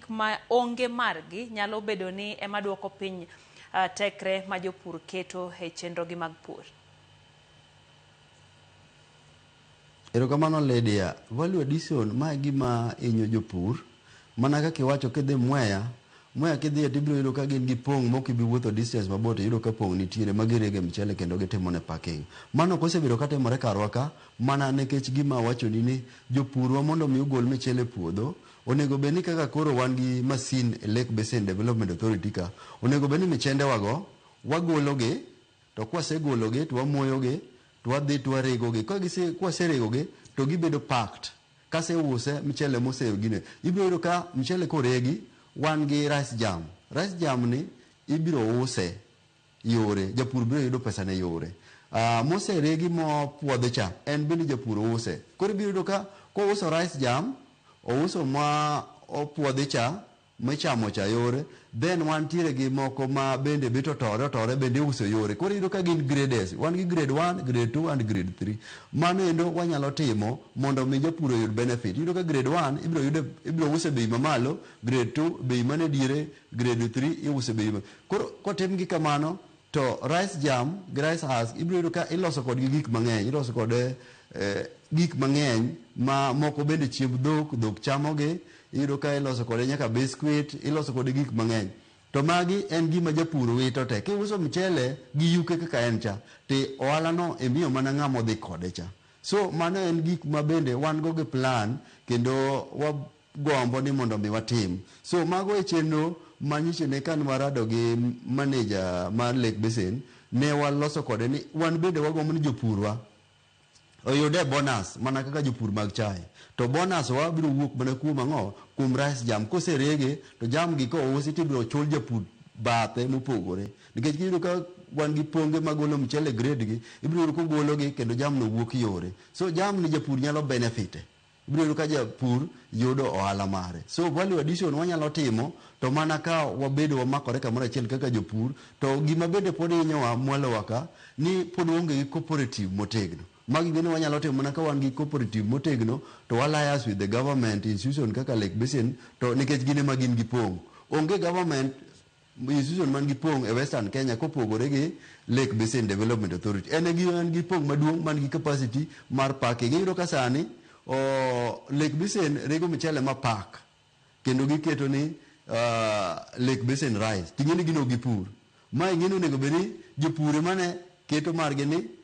gik ma onge margi nyalo bedo ni ema duoko piny tekre ma jopur keto e chenrogi mag pur. Erokamano Lydia, value addition ma gima inyo jopur mana kaka iwacho kidhi Mwea kidhi tibiro yudo ka gin gi pong' mok ibi wuotho distance mabor to yudo ka pong' nitiere ma girege mchele kendo gitimo ne packing. Mano kosebedo ka timore karwa ka mana nikech gima wachoni ni jopurwa mondo mi ugol mchele puodho onego beni kaka koro wan gi masin e Lake Basin Development Authority ka onego beni michende wago wagologi to kwasegologi to wamoyogi to wadhi to waregogi kwaseregogi to gibedo packed kase use mchele mosegine ibiro yudo ka mchele koregi wan gi rice jam ni ibiro use yore japur biro yudo pesa ne yore moseregi mo puodho cha en bende japur use koro ibiro yudo ka ko uso rice jam o uso ma opuodho cha michamo cha yore then wantiere gi moko ma bende bito tore bende uso yore koro yudo ka gin grades wan gi grade 1 grade 2 and grade 3 mano endo wanyalo timo mondo mi japur oyud benefit yudo ka grade 1 ibiro use bei mamalo grade 2 bei mane diere grade 3 iuse bei koro kotim gi kamano to rice jam gi rice husk ibiro yudo ka iloso kod gik mang'eny iloso kod gik mang'eny ma moko bende chiemb dhok chamogi iyudo ka iloso kode nyaka biscuit iloso kode gik mang'eny to magi en gima japur wito te kiuso mchele gi yuke kaka en cha te ohala no imiyo mana ng'ama odhi kode cha so mano en gik ma bende wan go gi plan kendo wagombo ni mondo mi watim so mago e chenro manyiche ne kan warado gi manager mar Lake Basin ne waloso kode ni wan bende wagombo ni jopurwa oyude bonus mana kaka jopur mag chai to bonus wa biro wuok mana kuom ang'o kuom rice jam koserege to jam gi ko usi tibiro chul japur bathe mopogore nikech kiyudo ka wan gi ponge magolo mchele grade gi ibiro yudo kogologi kendo jam no wuok yore so jam ni japur nyalo benefit ibiro yudo ka japur yudo ohala mare so value addition wanyalo timo to mana ka wabedo wamakore kamoro achiel kaka jopur to gima bende pod inyowa mwalowa ka ni pod onge gi cooperative motegno magi gini wanyalo timo mana ka wan gi cooperative motegno to alliance with the government institution kaka Lake Basin to nikech gine ma gin gi pong onge government institution man gi pong e Western Kenya kopogore gi Lake Basin Development Authority en gi pong maduong' man gi capacity mar packing iyudo ka sani Lake Basin rego mchele ma pack kendo giketo ni Lake Basin rice ting'eni gino gi pur ma ing'eni onego beni jopur mane keto margi ni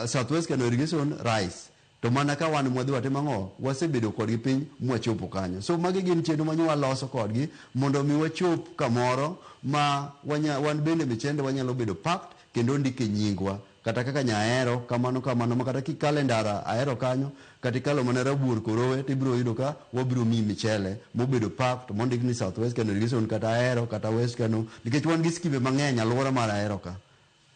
Southwest Kano Irrigation rice to mana ka wan mwadhi watimo ang'o wasebedo kodgi piny mwachopo kanyo so magi gin chenro manyo waloso kodgi mondo mi wachop kamoro ma wan bende michende wanyalo bedo packed kendo ndike nyingwa kata kaka Nyaero kamano ma kata kikalendara ahero kanyo kata kalo mana Rabuor Korowe tibiro yudo ka wabiro mi michele mobedo packed mondik ni Southwest Kano Irrigation kata Ahero kata West Kano nikech wan gi skibe mang'eny alwora mar Ahero ka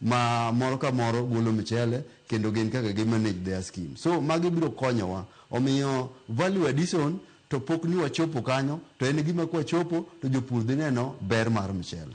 ma moro ka moro golo michele kendo gin kaka gi manage their scheme so magi biro konyowa omiyo value addition to pok ni wachopo kanyo to en gima kwa chopo to jopur dhi neno ber mar michele